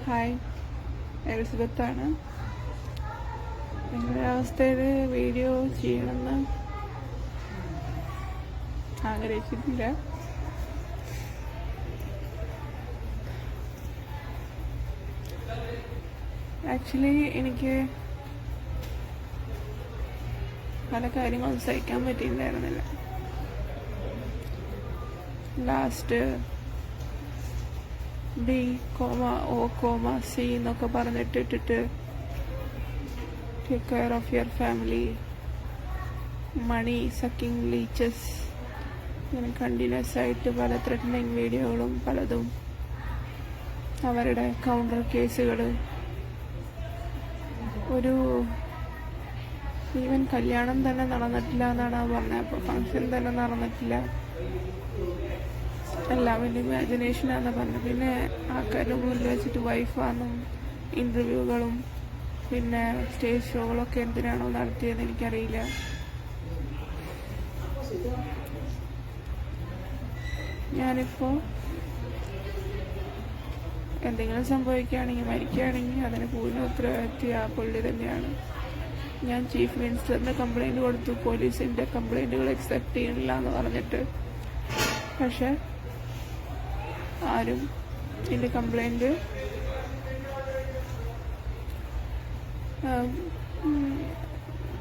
Hi, എലിസബത്താണ്. നിങ്ങളുടെ അവസ്ഥയിൽ video ചെയ്യണമെന്ന് ആഗ്രഹിച്ചിട്ടില്ല. ആക്ച്വലി എനിക്ക് പല കാര്യങ്ങളും സഹിക്കാൻ പറ്റിയിട്ടുണ്ടായിരുന്നില്ല. ലാസ്റ്റ് B, O, C എന്നൊക്കെ പറഞ്ഞിട്ടിട്ട് take care of your family, money sucking leeches, ഇങ്ങനെ കണ്ടിന്യൂസ് ആയിട്ട് പല ത്രെറ്റനിങ് വീഡിയോകളും പലതും, അവരുടെ കൗണ്ടർ കേസുകൾ, ഒരു ഈവൻ കല്യാണം തന്നെ നടന്നിട്ടില്ല എന്നാണ് പറഞ്ഞത്. അപ്പോൾ ഫങ്ഷൻ തന്നെ നടന്നിട്ടില്ല, എല്ലാവരുടെ ഇമാജിനേഷനാണെന്ന് പറഞ്ഞു. പിന്നെ ആൾക്കാരുടെ മുന്നിൽ വെച്ചിട്ട് വൈഫാണെന്നും ഇൻ്റർവ്യൂകളും പിന്നെ സ്റ്റേജ് ഷോകളൊക്കെ എന്തിനാണോ നടത്തിയതെന്ന് എനിക്കറിയില്ല. ഞാനിപ്പോൾ എന്തെങ്കിലും സംഭവിക്കുകയാണെങ്കിൽ, മരിക്കുകയാണെങ്കിൽ അതിന് പൂർണ്ണ ഉത്തരവാദിത്വ ആ പുള്ളി തന്നെയാണ്. ഞാൻ ചീഫ് മിനിസ്റ്ററിന് കംപ്ലൈൻറ്റ് കൊടുത്തു, പോലീസിൻ്റെ കംപ്ലൈൻറ്റുകൾ അക്സെപ്റ്റ് ചെയ്യണില്ല എന്ന് പറഞ്ഞിട്ട്. പക്ഷെ ആരും എൻ്റെ കംപ്ലൈൻറ്റ്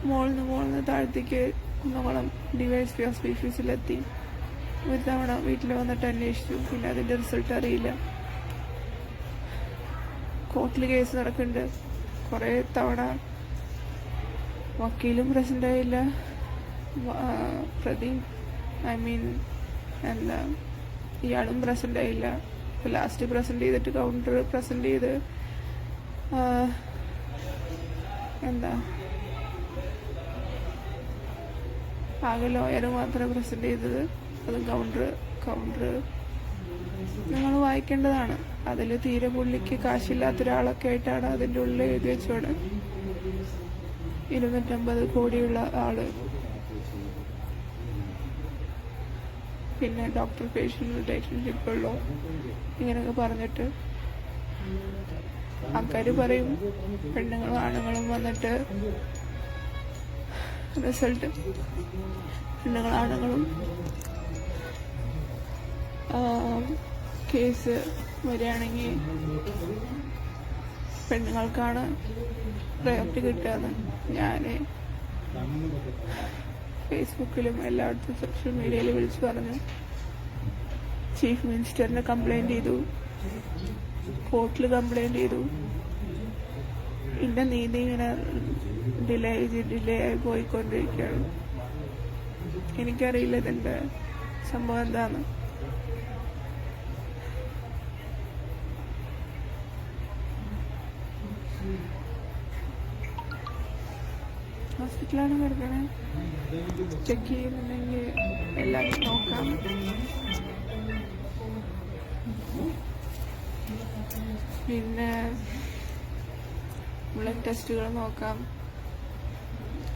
മോളിന്ന് താഴത്തേക്ക് കുന്നംകുളം DYSP ഓഫീസിലെത്തി. ഒരു തവണ വീട്ടിൽ വന്നിട്ട് അന്വേഷിച്ചു, പിന്നെ അതിൻ്റെ റിസൾട്ട് അറിയില്ല. കോർട്ടിൽ കേസ് നടക്കുന്നുണ്ട്. കുറേ തവണ വക്കീലും പ്രസൻ്റ് ആയില്ല, ഇയാളും പ്രസൻ്റ് ആയില്ല. ഇപ്പോൾ ലാസ്റ്റ് പ്രസൻറ്റ് ചെയ്തിട്ട് കൗണ്ടർ പ്രസൻറ്റ് ചെയ്ത് ആകെ ലോയർ മാത്രമേ പ്രസൻറ്റ് ചെയ്തത്. അതും കൗണ്ടർ നിങ്ങൾ വായിക്കേണ്ടതാണ്. അതിൽ തീരെ പുള്ളിക്ക് കാശില്ലാത്ത ഒരാളൊക്കെ ആയിട്ടാണ് അതിൻ്റെ ഉള്ളിൽ എഴുതി വെച്ചോട് 250 കോടിയുള്ള ആള്, പിന്നെ ഡോക്ടർ പേഷ്യൻ്റ് റിലേഷൻഷിപ്പ് ഉള്ളൂ, ഇങ്ങനെയൊക്കെ പറഞ്ഞിട്ട് ആൾക്കാർ പറയും പെണ്ണുങ്ങളും ആണുങ്ങളും വന്നിട്ട് റിസൾട്ട്, പെണ്ണുങ്ങളും കേസ് വരികയാണെങ്കിൽ പെണ്ണുങ്ങൾക്കാണ് പ്രയോറിറ്റി കിട്ടുകയെന്ന് ഞാൻ ഫേസ്ബുക്കിലും എല്ലായിടത്തും സോഷ്യൽ മീഡിയയിൽ വിളിച്ചു പറഞ്ഞു. ചീഫ് മിനിസ്റ്ററിന് കംപ്ലൈൻറ്റ് ചെയ്തു, കോർട്ടിൽ കംപ്ലൈൻറ്റ് ചെയ്തു. എൻ്റെ നീതി ഇങ്ങനെ ഡിലേ ആയി പോയിക്കൊണ്ടിരിക്കുകയാണ്. എനിക്കറിയില്ല ഇതിൻ്റെ സംഭവം എന്താന്ന്. ഹോസ്പിറ്റലാണ് കിടക്കണേ. ചെക്ക് ചെയ്യുന്നുണ്ടെങ്കിൽ എല്ലാവരും നോക്കാം. പിന്നെ ബ്ലഡ് ടെസ്റ്റുകൾ നോക്കാം,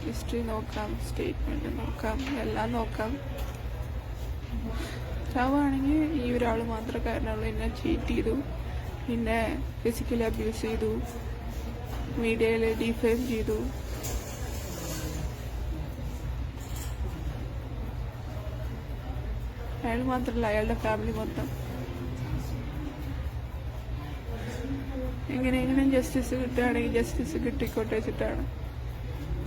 ഹിസ്റ്ററി നോക്കാം, സ്റ്റേറ്റ്മെൻറ്റ് നോക്കാം, എല്ലാം നോക്കാം. ചാവാണെങ്കിൽ ഈ ഒരാൾ മാത്രമേ കാരണമുള്ളൂ. എന്നെ ചീറ്റ് ചെയ്തു, പിന്നെ ഫിസിക്കലി അബ്യൂസ് ചെയ്തു, മീഡിയയിൽ ഡിഫെയിം ചെയ്തു. അയാൾ മാത്രമല്ല, അയാളുടെ ഫാമിലി മൊത്തം. എങ്ങനെയെങ്കിലും ജസ്റ്റിസ് കിട്ടുകയാണെങ്കിൽ ജസ്റ്റിസ് കിട്ടിക്കോട്ടെ വെച്ചിട്ടാണ്.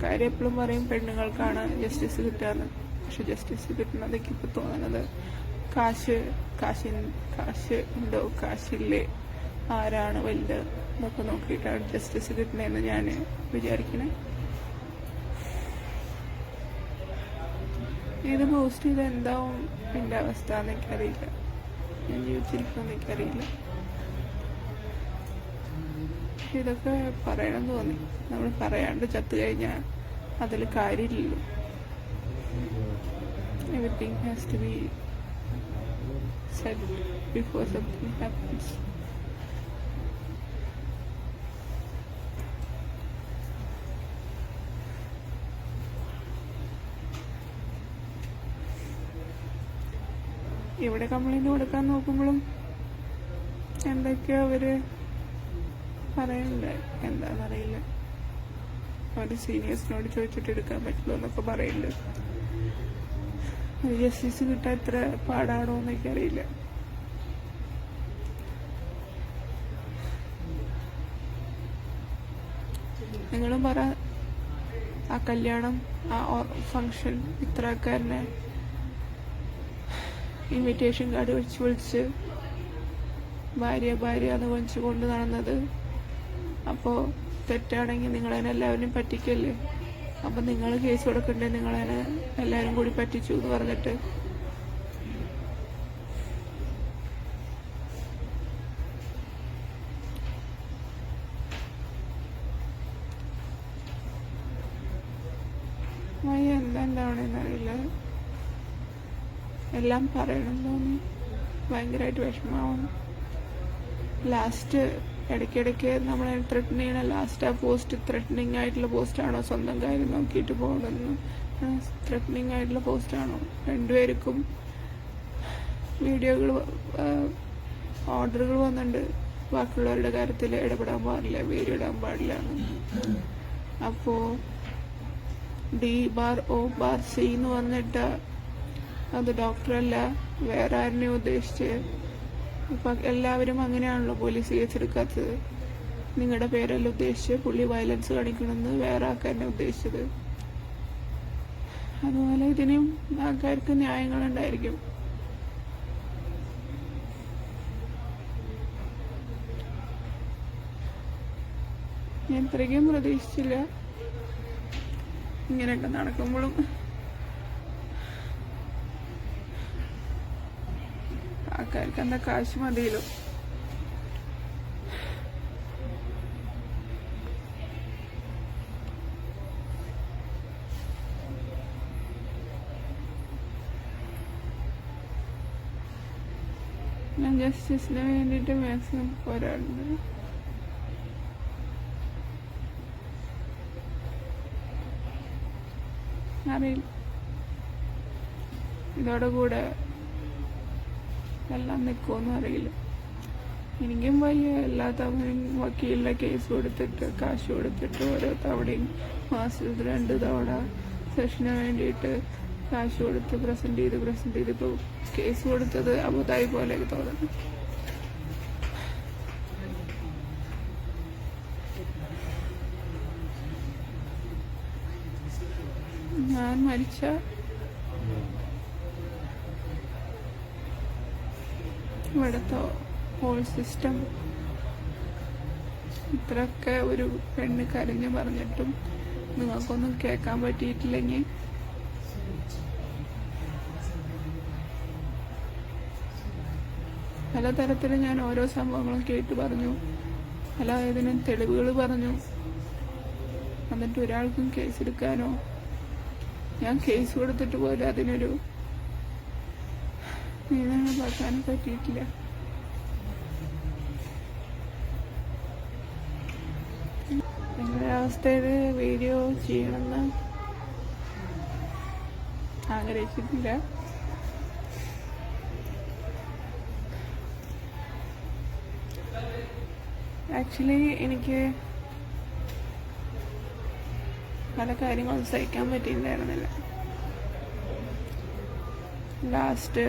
കാര്യം എപ്പോഴും പറയും പെണ്ണുങ്ങൾക്കാണ് ജസ്റ്റിസ് കിട്ടുകയെന്ന്. പക്ഷെ ജസ്റ്റിസ് കിട്ടുന്നത് എനിക്കിപ്പോൾ തോന്നുന്നത് കാശ് ഉണ്ടോ, കാശില്ലേ, ആരാണ് വലുത് എന്നൊക്കെ നോക്കിയിട്ടാണ് ജസ്റ്റിസ് കിട്ടണതെന്ന് ഞാൻ വിചാരിക്കണേ. ഇത് പോസ്റ്റ് ചെയ്ത് എന്താവും എൻ്റെ അവസ്ഥ എന്ന് എനിക്കറിയില്ല. ഞാൻ ജീവിച്ചിരിക്കുമെന്ന് എനിക്കറിയില്ല. ഇതൊക്കെ പറയണം തോന്നി. നമ്മൾ പറയാണ്ട് ചത്തു കഴിഞ്ഞാൽ അതിൽ കാര്യമില്ലല്ലോ. Everything has to be said before something happens. ഇവിടെ കംപ്ലൈൻറ്റ് കൊടുക്കാൻ നോക്കുമ്പോഴും എന്തൊക്കെയോ അവർ പറയുന്നുണ്ട്. എന്താണെന്നറിയില്ല. അവർ സീനിയേഴ്സിനോട് ചോദിച്ചിട്ട് എടുക്കാൻ പറ്റുള്ളൂ എന്നൊക്കെ പറയുന്നുണ്ട്. ജസ്റ്റിസ് കിട്ടാൻ എത്ര പാടാണോ എന്നൊക്കെ അറിയില്ല. നിങ്ങളും പറ, ആ കല്യാണം, ആ ഫങ്ഷൻ, ഇത്ര ആൾക്കാരനെ ഇൻവിറ്റേഷൻ കാർഡ് വെച്ച് വിളിച്ച് ഭാര്യ എന്ന് വിളിച്ച് കൊണ്ട് നടന്നത് അപ്പോൾ തെറ്റാണെങ്കിൽ നിങ്ങളതിനെ എല്ലാവരും പറ്റിക്കല്ലേ? അപ്പം നിങ്ങൾ കേസ് കൊടുക്കണ്ടേ? നിങ്ങളതിനെ എല്ലാവരും കൂടി പറ്റിച്ചു എന്ന് പറഞ്ഞിട്ട്. എന്താണെന്നറിയില്ല. എല്ലാം പറയണം തോന്നി ഭയങ്കരമായിട്ട് വിഷമമാവും. ലാസ്റ്റ് ഇടയ്ക്കിടയ്ക്ക് നമ്മളെ ത്രെട്ടൻ ചെയ്യണ ലാസ്റ്റ് ആ പോസ്റ്റ് ത്രെട്ടനിങ് ആയിട്ടുള്ള പോസ്റ്റാണോ, സ്വന്തം കാര്യം നോക്കിയിട്ട് പോകണമെന്ന് ത്രെട്ടനിങ് ആയിട്ടുള്ള പോസ്റ്റാണോ? രണ്ടുപേർക്കും വീഡിയോകൾ, ഓർഡറുകൾ വന്നിട്ടുണ്ട് ബാക്കിയുള്ളവരുടെ കാര്യത്തിൽ ഇടപെടാൻ പാടില്ല, വീഡിയോ ഇടാൻ പാടില്ല. അപ്പോൾ D/O/C എന്ന് പറഞ്ഞിട്ട് അത് ഡോക്ടറല്ല, വേറെ ആരെയും ഉദ്ദേശിച്ച്. ഇപ്പം എല്ലാവരും അങ്ങനെയാണല്ലോ പോലീസ് കേസെടുക്കാത്തത്. നിങ്ങളുടെ പേരെല്ലാം ഉദ്ദേശിച്ച് പുള്ളി വയലൻസ് കാണിക്കണമെന്ന് വേറെ ആൾക്കാരനെ ഉദ്ദേശിച്ചത്. അതുപോലെ ഇതിനും ആൾക്കാർക്ക് ന്യായങ്ങളുണ്ടായിരിക്കും. ഞാൻ ഇത്രയ്ക്കും പ്രതീക്ഷിച്ചില്ല ഇങ്ങനെയൊക്കെ നടക്കുമ്പോഴും. ആൾക്കാർക്ക് എന്താ കാശ് മതിയല്ലോ. ഞാൻ ജസ്റ്റിസിന് വേണ്ടിയിട്ട് മാക്സിമം പോരാടുന്നത്. അറിയില്ല, ഇതോടുകൂടെ എല്ലാം നിൽക്കുമെന്നും അറിയില്ല. എനിക്കും വലിയ എല്ലാ തവണയും വക്കീലിൻ്റെ കേസ് കൊടുത്തിട്ട് കാശ് കൊടുത്തിട്ട് ഓരോ തവണയും മാസത്തിൽ 2 തവണ സെഷന് വേണ്ടിയിട്ട് കാശ് കൊടുത്ത് പ്രസന്റ് ചെയ്ത് ഇപ്പോൾ കേസ് കൊടുത്തത് അബുദാബി പോലെ തോന്നുന്നു. ഞാൻ മരിച്ച ഇവിടുത്തെ ഹോൾ സിസ്റ്റം ഇത്രയൊക്കെ ഒരു പെണ്ണ് കരഞ്ഞു പറഞ്ഞിട്ടും നിങ്ങൾക്കൊന്നും കേൾക്കാൻ പറ്റിയിട്ടില്ലെങ്കിൽ പലതരത്തിൽ ഞാൻ ഓരോ സംഭവങ്ങളും കേട്ടു പറഞ്ഞു, പലതിനും തെളിവുകൾ പറഞ്ഞു. എന്നിട്ട് ഒരാൾക്കും കേസെടുക്കാനോ, ഞാൻ കേസ് കൊടുത്തിട്ട് പോലും അതിനൊരു നിയമനം பார்ക്കാനും പറ്റിയിട്ടില്ല. നിങ്ങളുടെ അവസ്ഥയിൽ വീഡിയോ ചെയ്യണമെന്ന് ആഗ്രഹിച്ചിട്ടില്ല. ആക്ച്വലി എനിക്ക് പല കാര്യങ്ങളും സഹിക്കാൻ പറ്റിയിട്ടുണ്ടായിരുന്നില്ല. ലാസ്റ്റ്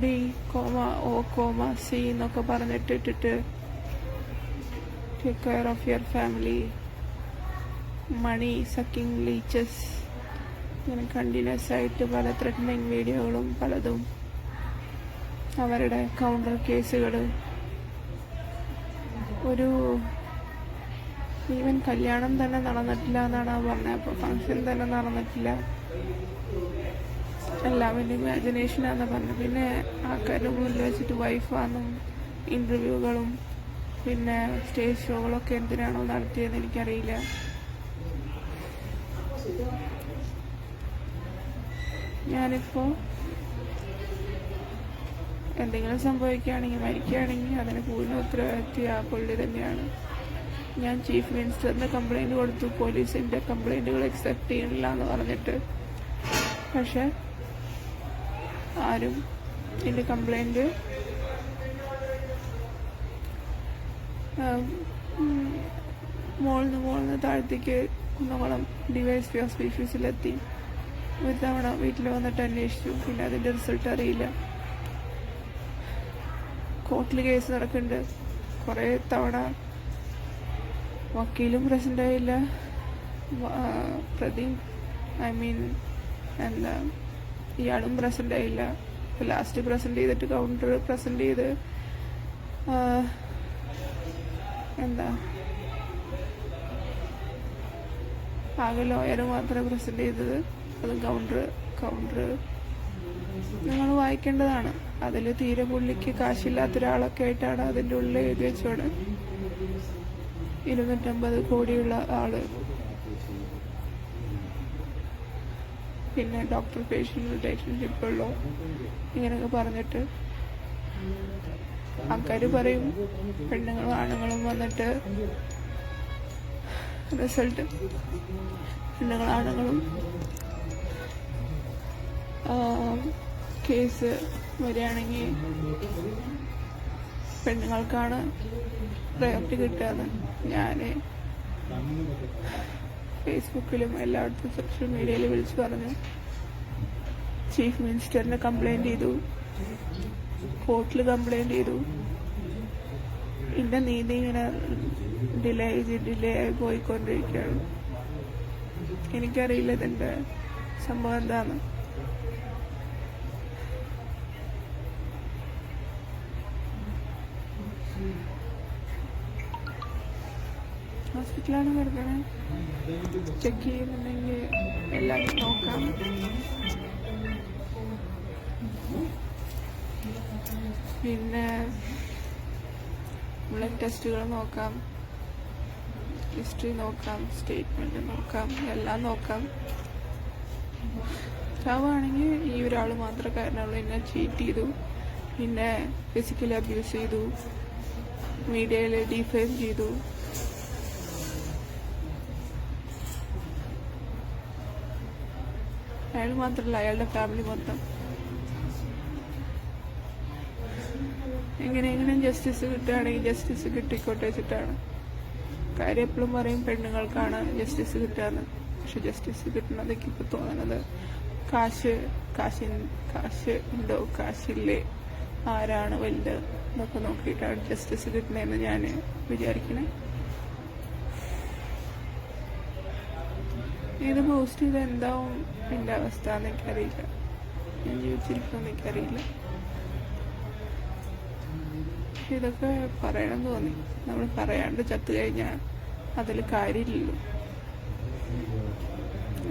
B/O/C എന്നൊക്കെ പറഞ്ഞിട്ടിട്ട് take care of your family, money sucking leeches, ഇങ്ങനെ കണ്ടിന്യൂസ് ആയിട്ട് പല ത്രെറ്റനിങ് വീഡിയോകളും പലതും, അവരുടെ കൗണ്ടർ കേസുകൾ, ഒരു ഈവൻ കല്യാണം തന്നെ നടന്നിട്ടില്ല എന്നാണ് പറഞ്ഞത്. അപ്പോൾ ഫങ്ഷൻ തന്നെ നടന്നിട്ടില്ല, എല്ലാവരും ഇമാജിനേഷനാണെന്ന് പറഞ്ഞു. പിന്നെ ആൾക്കാരുടെ മുന്നിൽ വെച്ചിട്ട് വൈഫാണെന്നും ഇൻ്റർവ്യൂകളും പിന്നെ സ്റ്റേജ് ഷോകളൊക്കെ എന്തിനാണോ നടത്തിയതെന്ന് എനിക്കറിയില്ല. ഞാനിപ്പോൾ എന്തെങ്കിലും സംഭവിക്കുകയാണെങ്കിൽ, മരിക്കുകയാണെങ്കിൽ അതിന് പൂർണ്ണ ഉത്തരവാദിത്വം ആ പുള്ളി തന്നെയാണ്. ഞാൻ ചീഫ് മിനിസ്റ്ററിന് കംപ്ലൈൻറ്റ് കൊടുത്തു, പോലീസിൻ്റെ കംപ്ലൈൻറ്റുകൾ അക്സെപ്റ്റ് ചെയ്യണില്ല എന്ന് പറഞ്ഞിട്ട്. പക്ഷെ ആരും എൻ്റെ കംപ്ലൈൻറ്റ് മോളിന്ന് താഴത്തേക്ക് കുന്നംകുളം DYSP ഓഫീസിലെത്തി. ഒരു തവണ വീട്ടിൽ വന്നിട്ട് അന്വേഷിച്ചു. പിന്നെ അതിൻ്റെ റിസൾട്ട് അറിയില്ല. കോർട്ടിൽ കേസ് നടക്കുന്നുണ്ട്. കുറേ തവണ വക്കീലും പ്രസൻ്റ് ആയില്ല, പ്രതി എന്താ ഇയാളും പ്രസൻ്റ് ആയില്ല. ലാസ്റ്റ് പ്രസൻറ്റ് ചെയ്തിട്ട് കൗണ്ടർ പ്രസൻറ്റ് ചെയ്ത് ആകെ ലോയർ മാത്രമേ പ്രസൻറ്റ് ചെയ്തത്. അതും കൗണ്ടർ നിങ്ങൾ വായിക്കേണ്ടതാണ്. അതിൽ തീരെ പുള്ളിക്ക് കാശില്ലാത്ത ഒരാളൊക്കെ ആയിട്ടാണ് അതിൻ്റെ ഉള്ളിൽ എഴുതി വെച്ചോട് 250 കോടിയുള്ള ആള്. പിന്നെ ഡോക്ടർ പേഷ്യൻ്റ് റിലേഷൻഷിപ്പുള്ളൂ ഇങ്ങനെയൊക്കെ പറഞ്ഞിട്ട് ആൾക്കാർ പറയും. പെണ്ണുങ്ങളും ആണുങ്ങളും വന്നിട്ട് റിസൾട്ട് ആണുങ്ങളും കേസ് വരികയാണെങ്കിൽ പെണ്ണുങ്ങൾക്കാണ് പ്രയോറിറ്റി കിട്ടുകയെന്ന് ഞാൻ ഫേസ്ബുക്കിലും എല്ലായിടത്തും സോഷ്യൽ മീഡിയയിൽ വിളിച്ചു പറഞ്ഞു. ചീഫ് മിനിസ്റ്ററിനെ കംപ്ലൈൻറ്റ് ചെയ്തു, കോർട്ടിൽ കംപ്ലൈൻറ്റ് ചെയ്തു. ഇതിൻ്റെ നീതി ഇങ്ങനെ ഡിലേ ആയി പോയിക്കൊണ്ടിരിക്കുകയാണ്. എനിക്കറിയില്ല ഇതിൻ്റെ സംഭവം എന്താന്ന്. ഹോസ്പിറ്റലാണ് കിടക്കണേ. ചെക്ക് ചെയ്യുന്നുണ്ടെങ്കിൽ എല്ലാവരും നോക്കാം. പിന്നെ ബ്ലഡ് ടെസ്റ്റുകൾ നോക്കാം, ഹിസ്റ്ററി നോക്കാം, സ്റ്റേറ്റ്മെൻറ്റ് നോക്കാം, എല്ലാം നോക്കാം. ചാവാണെങ്കിൽ ഈ ഒരാൾ മാത്രമേ കാരണമുള്ളൂ. എന്നെ ചീറ്റ് ചെയ്തു, പിന്നെ ഫിസിക്കലി അബ്യൂസ് ചെയ്തു, മീഡിയയിൽ ഡിഫെയിം ചെയ്തു. അയാൾ മാത്രമല്ല, അയാളുടെ ഫാമിലി മൊത്തം. എങ്ങനെയെങ്കിലും ജസ്റ്റിസ് കിട്ടുകയാണെങ്കിൽ ജസ്റ്റിസ് കിട്ടിക്കോട്ടെ വെച്ചിട്ടാണ്. കാര്യം എപ്പോഴും പറയും പെണ്ണുങ്ങൾക്കാണ് ജസ്റ്റിസ് കിട്ടുകയെന്ന്. പക്ഷെ ജസ്റ്റിസ് കിട്ടുന്നതൊക്കെ ഇപ്പോൾ തോന്നുന്നത് കാശ് ഉണ്ടോ, കാശില്ലേ, ആരാണ് വലുത് എന്നൊക്കെ നോക്കിയിട്ടാണ് ജസ്റ്റിസ് കിട്ടണതെന്ന് ഞാൻ വിചാരിക്കണേ. ഇത് പോസ്റ്റ് ചെയ്ത് എന്താവും എൻ്റെ അവസ്ഥ എന്നെനിക്കറിയില്ല. ഞാൻ ജീവിച്ചിരിക്കുമെന്ന് എനിക്കറിയില്ല. പക്ഷെ ഇതൊക്കെ പറയണം തോന്നി. നമ്മൾ പറയാണ്ട് ചത്തു കഴിഞ്ഞാൽ അതിൽ കാര്യമില്ലല്ലോ.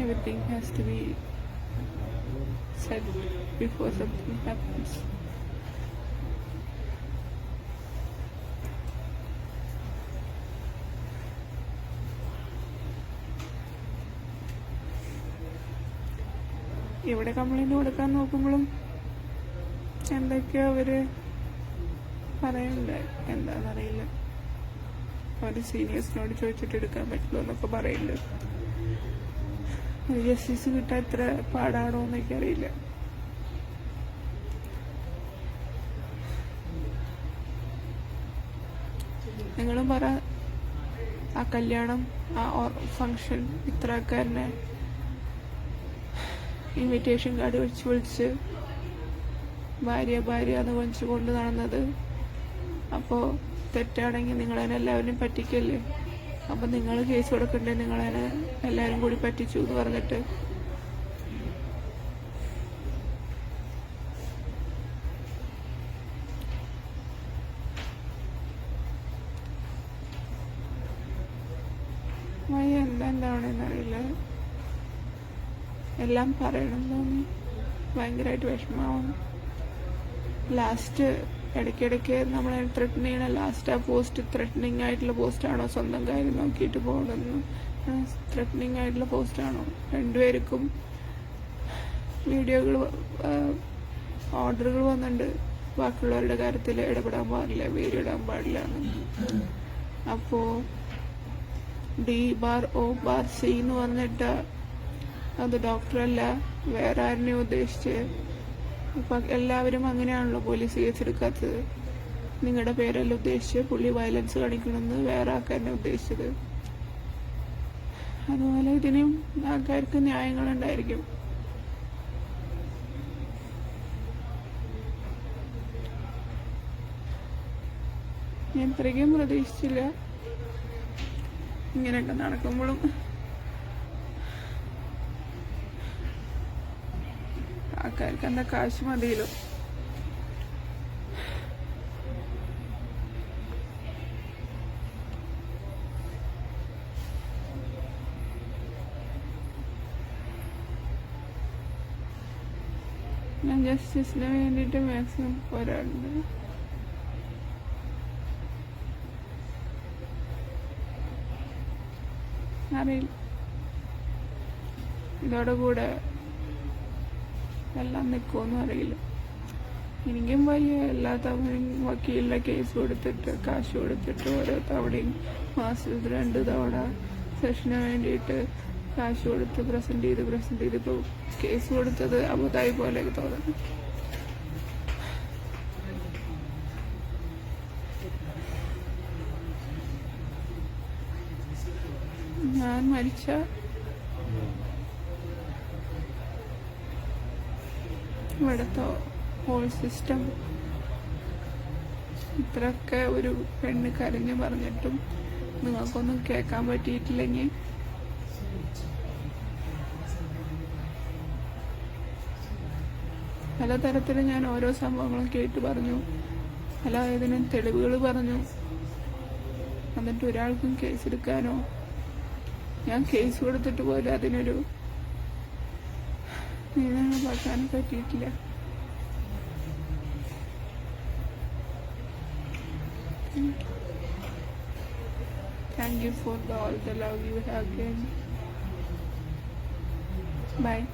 Everything has to be said before something happens. ഇവിടെ കംപ്ലൈൻറ്റ് കൊടുക്കാൻ നോക്കുമ്പോഴും എന്തൊക്കെയോ അവർ പറയുന്നുണ്ട്. എന്താണെന്നറിയില്ല. അവർ സീനിയേഴ്സിനോട് ചോദിച്ചിട്ട് എടുക്കാൻ പറ്റുള്ളൂ എന്നൊക്കെ പറയുന്നുണ്ട്. ജസ്റ്റിസ് കിട്ടാൻ എത്ര പാടാണോ എന്നൊക്കെ അറിയില്ല. നിങ്ങളും പറ, ആ കല്യാണം, ആ ഫങ്ഷൻ ഇത്ര ആൾക്കാരനെ ഇൻവിറ്റേഷൻ കാർഡ് വിളിച്ച് ഭാര്യ എന്ന് വിളിച്ചു കൊണ്ട് നടന്നത്. അപ്പോൾ തെറ്റാണെങ്കിൽ നിങ്ങളതിനെ എല്ലാവരും പറ്റിക്കല്ലേ. അപ്പം നിങ്ങൾ കേസ് കൊടുക്കണ്ടേ, നിങ്ങളതിനെ എല്ലാവരും കൂടി പറ്റിച്ചു എന്ന് പറഞ്ഞിട്ട്. എന്താണെന്നറിയില്ല. എല്ലാം പറയണം തോന്നി, ഭയങ്കരമായിട്ട് വിഷമാവും. ലാസ്റ്റ് ഇടയ്ക്കിടയ്ക്ക് നമ്മളെ ത്രെട്ടൻ ചെയ്യണ ലാസ്റ്റ് ആ പോസ്റ്റ് ത്രെട്ടനിങ് ആയിട്ടുള്ള പോസ്റ്റാണോ, സ്വന്തം കാര്യം നോക്കിയിട്ട് പോകണമെന്ന് ത്രെട്ടനിങ് ആയിട്ടുള്ള പോസ്റ്റാണോ? രണ്ടുപേർക്കും വീഡിയോകൾ ഓർഡറുകൾ വന്നിട്ടുണ്ട്. ബാക്കിയുള്ളവരുടെ കാര്യത്തിൽ ഇടപെടാൻ പാടില്ല, വീഡിയോ ഇടാൻ പാടില്ല. അപ്പോൾ D-O-C എന്ന് പറഞ്ഞിട്ട് അത് ഡോക്ടറല്ല, വേറെ ആരെയും ഉദ്ദേശിച്ച്. ഇപ്പം എല്ലാവരും അങ്ങനെയാണല്ലോ പോലീസ് കേസെടുക്കാത്തത്. നിങ്ങളുടെ പേരല്ല ഉദ്ദേശിച്ച് പുള്ളി വയലൻസ് കാണിക്കണമെന്ന് വേറെ ആൾക്കാരനെ ഉദ്ദേശിച്ചത്. അതുപോലെ ഇതിനും ആൾക്കാർക്ക് ന്യായങ്ങളുണ്ടായിരിക്കും. ഞാൻ ഇത്രയ്ക്കും പ്രതീക്ഷിച്ചില്ല ഇങ്ങനെയൊക്കെ നടക്കുമ്പോഴും. ആൾക്കാർക്ക് എന്താ കാശ് മതിയല്ലോ. ഞാൻ ജസ്റ്റിസിന് വേണ്ടിയിട്ട് മാക്സിമം പോരാടുന്നുണ്ട്. അറിയില്ല, ഇതോടെ കൂടെ എല്ലാം നിൽക്കുമെന്നും അറിയില്ല. എനിക്കും വലിയ എല്ലാ തവണയും വക്കീലിൻ്റെ കേസ് കൊടുത്തിട്ട് കാശ് കൊടുത്തിട്ട് ഓരോ തവണയും മാസത്തിൽ 2 തവണ സെഷന് വേണ്ടിയിട്ട് കാശ് കൊടുത്ത് പ്രസന്റ് ചെയ്ത് ഇപ്പോൾ കേസ് കൊടുത്തത് അബുദാബി പോലെ തോന്നുന്നു. ഞാൻ മരിച്ച ഇവിടുത്തെ ഹോൾ സിസ്റ്റം ഇത്രയൊക്കെ ഒരു പെണ്ണ് കരഞ്ഞു പറഞ്ഞിട്ടും നിങ്ങൾക്കൊന്നും കേൾക്കാൻ പറ്റിയിട്ടില്ലെങ്കിൽ പലതരത്തിൽ ഞാൻ ഓരോ സംഭവങ്ങളും കേട്ട് പറഞ്ഞു, പല ഇതിനും തെളിവുകൾ പറഞ്ഞു. എന്നിട്ട് ഒരാൾക്കും കേസെടുക്കാനോ ഞാൻ കേസ് കൊടുത്തിട്ട് പോലും അതിനൊരു നിയമനം വെക്കാനും പറ്റിയിട്ടില്ല. Thank you for all the love you have given. Bye.